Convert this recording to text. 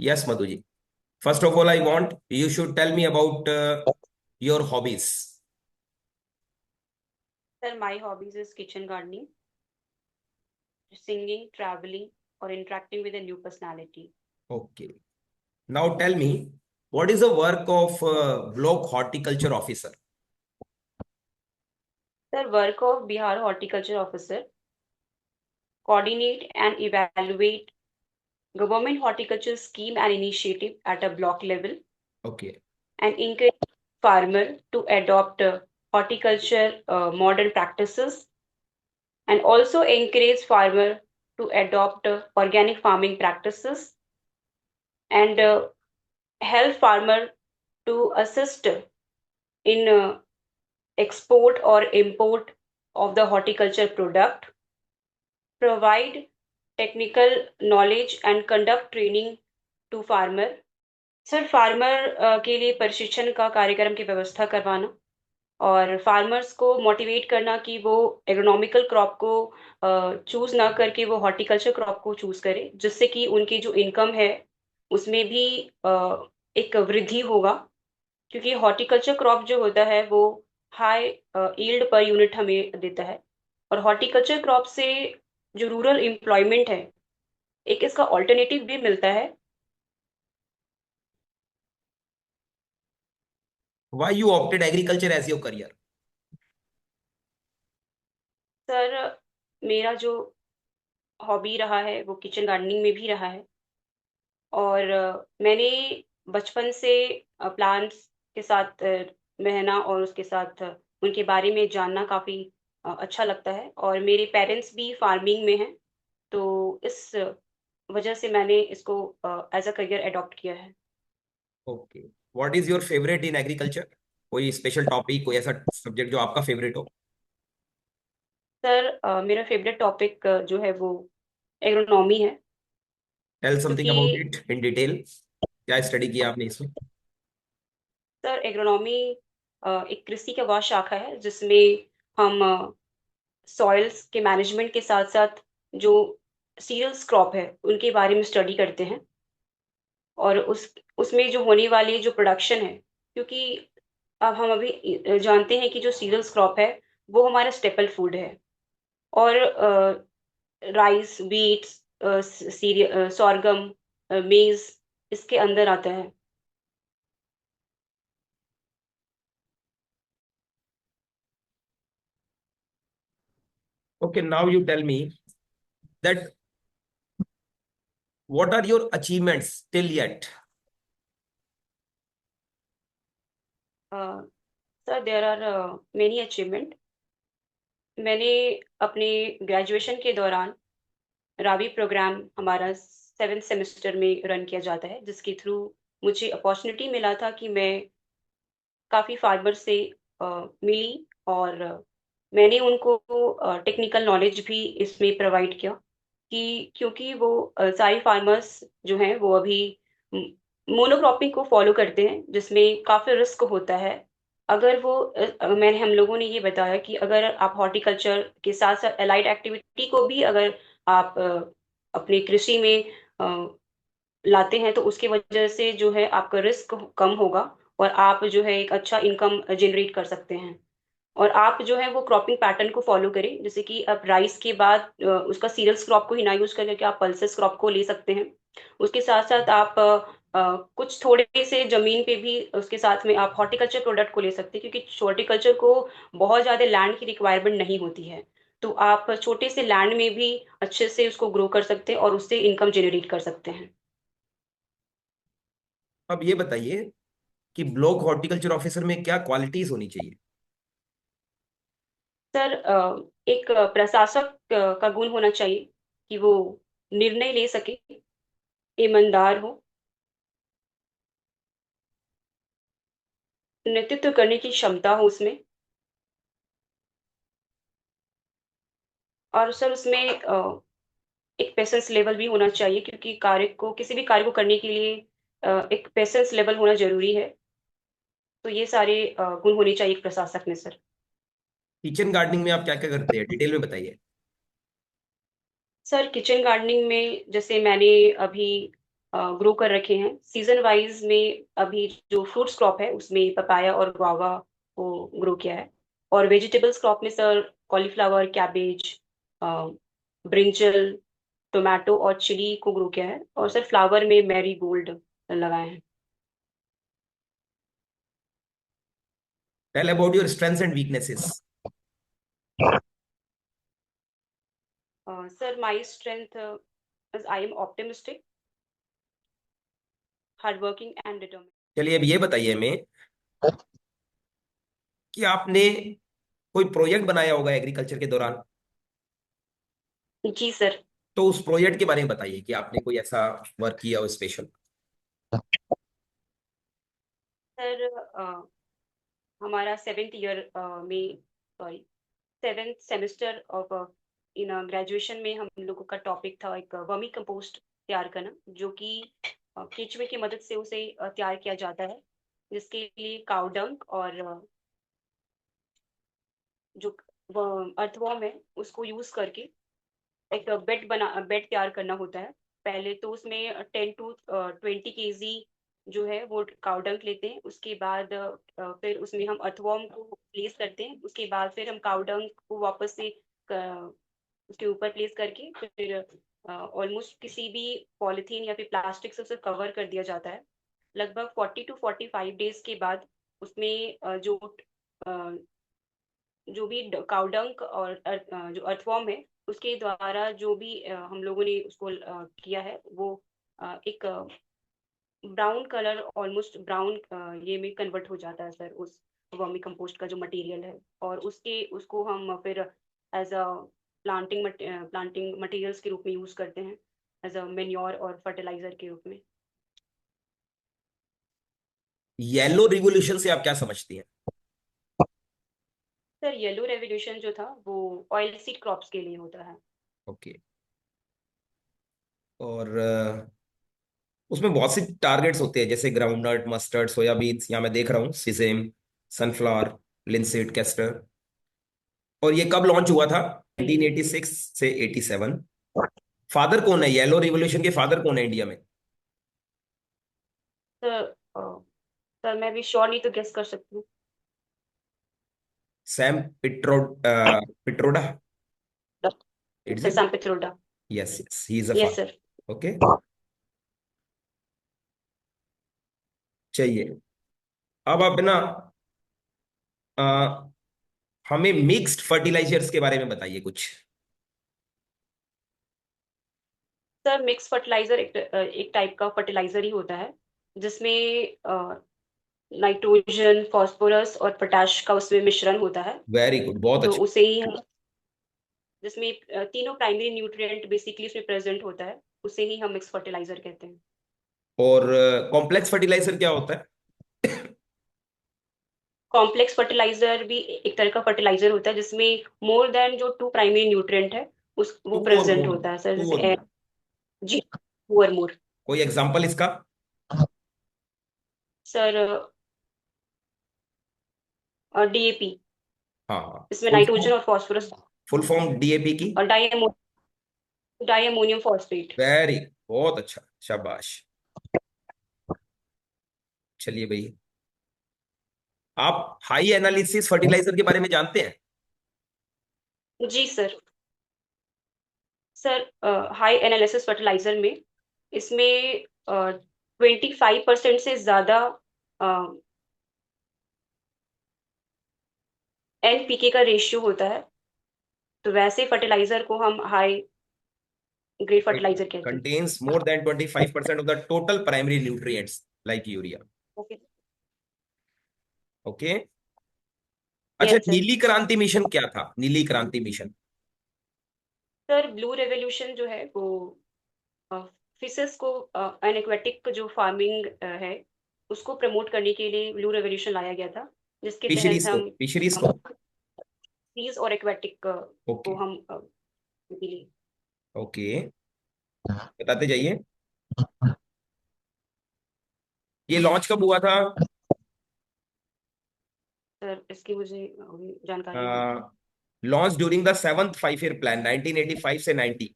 Yes, Madhuji. First of all, I want you should tell me about your hobbies. Sir, my hobbies is kitchen gardening, singing, traveling, or interacting with a new personality. Okay. Now tell me, what is the work of block horticulture officer? Sir, work of Bihar Horticulture Officer, coordinate and evaluate government horticulture scheme and initiative at a block level, Okay. and encourage farmer to adopt horticulture modern practices, and also encourage farmer to adopt organic farming practices, and help farmer to assist in export or import of the horticulture product, provide technical knowledge and conduct training to farmer. Sir farmer के लिए प्रशिक्षण का कार्यक्रम की व्यवस्था करवाना और farmers को मोटिवेट करना कि वो एग्रोनॉमिकल क्रॉप को चूज ना करके वो हॉर्टिकल्चर क्रॉप को चूज करे, जिससे कि उनकी जो इनकम है उसमें भी एक वृद्धि होगा, क्योंकि हॉर्टिकल्चर क्रॉप जो होता है वो हाई यील्ड पर यूनिट हमें देता है। और हॉर्टिकल्चर क्रॉप से जो रूरल एम्प्लॉयमेंट है, एक इसका ऑल्टरनेटिव भी मिलता है। Why you opted agriculture as your career? Sir मेरा जो हॉबी रहा है वो किचन गार्डनिंग में भी रहा है, और मैंने बचपन से प्लांट्स के साथ रहना और उसके साथ उनके बारे में जानना काफ़ी अच्छा लगता है, और मेरे पेरेंट्स भी फार्मिंग में हैं, तो इस वजह से मैंने इसको एज अ करियर अडॉप्ट किया है। Okay. What is your favourite in agriculture? कोई स्पेशल टॉपिक, कोई ऐसा सब्जेक्ट जो आपका फेवरेट हो? सर मेरा फेवरेट टॉपिक जो है वो एग्रोनॉमी है, टेल समथिंग क्योंकि अबाउट इट इन डिटेल। क्या स्टडी किया आपने इसमें? सर एग्रोनॉमी एक कृषि का वह शाखा है जिसमें हम सॉइल्स के मैनेजमेंट के साथ साथ जो सीरियल्स क्रॉप है उनके बारे में स्टडी करते हैं, और उसमें जो होने वाली जो प्रोडक्शन है, क्योंकि अब हम अभी जानते हैं कि जो सीरियल्स क्रॉप है वो हमारा स्टेपल फूड है, और राइस, व्हीट्स, सॉर्गम, मेज इसके अंदर आता है। Okay, now you tell me that what are your achievements till yet? Sir there are many achievement. मैंने अपने ग्रेजुएशन के दौरान रावी प्रोग्राम हमारा 7th सेमेस्टर में रन किया जाता है, जिसके थ्रू मुझे अपॉर्चुनिटी मिला था कि मैं काफ़ी फार्मर से मिली, और मैंने उनको टेक्निकल नॉलेज भी इसमें प्रोवाइड किया, कि क्योंकि वो सारे फार्मर्स जो हैं वो अभी मोनोक्रॉपिंग को फॉलो करते हैं, जिसमें काफ़ी रिस्क होता है। अगर वो मैंने हम लोगों ने ये बताया कि अगर आप हॉर्टिकल्चर के साथ साथ एलाइड एक्टिविटी को भी अगर आप अपने कृषि में लाते हैं, तो उसकी वजह से जो है आपका रिस्क कम होगा, और आप जो है एक अच्छा इनकम जनरेट कर सकते हैं। और आप जो है वो क्रॉपिंग पैटर्न को फॉलो करें, जैसे कि आप राइस के बाद उसका सीरियल्स क्रॉप को ही ना यूज करके आप पल्सेस क्रॉप को ले सकते हैं। उसके साथ साथ आप कुछ थोड़े से जमीन पे भी उसके साथ में आप हॉर्टिकल्चर प्रोडक्ट को ले सकते हैं, क्योंकि हॉर्टिकल्चर को बहुत ज़्यादा लैंड की रिक्वायरमेंट नहीं होती है, तो आप छोटे से लैंड में भी अच्छे से उसको ग्रो कर सकते हैं और उससे इनकम जनरेट कर सकते हैं। अब ये बताइए कि ब्लॉक हॉर्टिकल्चर ऑफिसर में क्या क्वालिटीज होनी चाहिए? सर एक प्रशासक का गुण होना चाहिए कि वो निर्णय ले सके, ईमानदार हो, नेतृत्व करने की क्षमता हो उसमें, और सर उसमें एक पेशेंस लेवल भी होना चाहिए, क्योंकि कार्य को किसी भी कार्य को करने के लिए एक पेशेंस लेवल होना जरूरी है। तो ये सारे गुण होने चाहिए एक प्रशासक में सर। किचन गार्डनिंग में आप क्या क्या करते हैं, डिटेल में बताइए। सर किचन गार्डनिंग में जैसे मैंने अभी ग्रो कर रखे हैं सीजन वाइज में। अभी जो फ्रूट्स क्रॉप है उसमें पपाया और गुआवा को ग्रो किया है। और वेजिटेबल्स क्रॉप में sir cauliflower, cabbage, brinjal, tomato और चिली को ग्रो किया है। और सर फ्लावर में मैरी गोल्ड लगाए हैं। Tell about your strengths and weaknesses. Sir my strength I am optimistic, hard working and determined. चलिए अब ये बताइए हमें कि आपने कोई प्रोजेक्ट बनाया होगा एग्रीकल्चर के दौरान, जी सर। तो उस प्रोजेक्ट के बारे में बताइए कि आपने कोई ऐसा वर्क किया हो स्पेशल। सर हमारा सेवेंथ ईयर में, sorry, seventh semester of in graduation में हम लोगों का टॉपिक था एक वर्मी कंपोस्ट तैयार करना, जो कि केंचुए की मदद से उसे तैयार किया जाता है, जिसके लिए काउ डंग और जो अर्थवॉर्म है उसको यूज करके एक बेड तैयार करना होता है। पहले तो उसमें 10 to 20 kg जो है वो काउडंक लेते हैं। उसके बाद फिर उसमें हम अर्थवॉर्म को प्लेस करते हैं। उसके बाद फिर हम काउडंक को वापस से उसके ऊपर प्लेस करके फिर ऑलमोस्ट किसी भी पॉलिथीन या फिर प्लास्टिक से उसे कवर कर दिया जाता है। लगभग 40 to 45 डेज के बाद उसमें जो भी काउडंक और जो अर्थवॉर्म है उसके द्वारा जो भी हम लोगों ने उसको किया है वो एक ब्राउन कलर, ऑलमोस्ट ब्राउन ये में कन्वर्ट हो जाता है सर, उस वर्मी कंपोस्ट का जो मटेरियल है। और उसको हम फिर एज अ प्लांटिंग मटेरियल्स के रूप में यूज करते हैं, एज अ मेन्योर और फर्टिलाइजर के रूप में। येलो रिवोल्यूशन से आप क्या समझती हैं? सर येलो रेवोल्यूशन जो था वो ऑयल सीड क्रॉप्स के लिए होता है। ओके। और उसमें बहुत सी टारगेट्स होते हैं जैसे ग्राउंडनट, मस्टर्ड, सोयाबीन्स, या मैं देख रहा हूँ सिसेम, सनफ्लावर, लिंसीड, कैस्टर। और ये कब लॉन्च हुआ था? 1986 से 87। फादर कौन है येलो रिवोल्यूशन के? फादर कौन है इंडिया में? सर सर मैं भी श्योर नहीं तो गेस कर सकती हूँ। Sam Pitroda. It's sir it? Sam Pitroda. Yes yes, he is a yes sir. Father. Okay. चाहिए। अब आप ना अ, हमें मिक्स्ड फर्टिलाइजर्स के बारे में बताइए कुछ। सर मिक्स फर्टिलाइजर एक टाइप का फर्टिलाइजर ही होता है जिसमें नाइट्रोजन, फास्फोरस और पोटाश का उसमें मिश्रण होता है। वेरी गुड, बहुत तो अच्छा। उसे ही हम, जिसमें तीनों प्राइमरी न्यूट्रिएंट बेसिकली उसमें प्रेजेंट होता है, उसे ही हम मिक्स फर्टिलाइजर कहते हैं। और कॉम्प्लेक्स फर्टिलाइजर क्या होता है? कॉम्प्लेक्स फर्टिलाइजर भी एक तरह का फर्टिलाइजर होता है जिसमें मोर देन जो टू प्राइमरी न्यूट्रिएंट है उस वो टू और प्रेजेंट मोर। होता है सर, टू जैसे और एयर। मोर। जी, मोर मोर। कोई एग्जांपल इसका? सर डीएपी, हाँ हाँ, इसमें फुल नाइट्रोजन फॉर्म। और फास्फोरस फुल फॉर्म डीएपी की? और डाईअमोनियम फॉस्फेट। वेरी, बहुत अच्छा, शाबाश। चलिए भाई, आप हाई एनालिसिस फर्टिलाइजर के बारे में जानते हैं? जी sir. Sir high analysis fertilizer में इसमें 25% से ज्यादा एनपीके का रेशियो होता है। तो वैसे फर्टिलाइजर को हम हाई ग्रेड इट फर्टिलाइजर कहते हैं। Contains more than 25% of the total primary nutrients like urea. Okay. Okay. अच्छा, यस सर। नीली क्रांति मिशन क्या था? नीली क्रांति मिशन। सर ब्लू रेवोल्यूशन जो है वो फिशेस को, एनएक्वेटिक जो फार्मिंग है उसको प्रमोट करने के लिए ब्लू रेवोल्यूशन लाया गया था, जिसके फिशरीज तहत को, हम फिशरीज को। सीज और एक्वेटिक को ओके। हम लिए। ओके, बताते जाइए। ये लॉन्च कब हुआ था? सर इसकी मुझे अभी जानकारी नहीं है। Launch during the seventh 5 year plan 1985 से 90।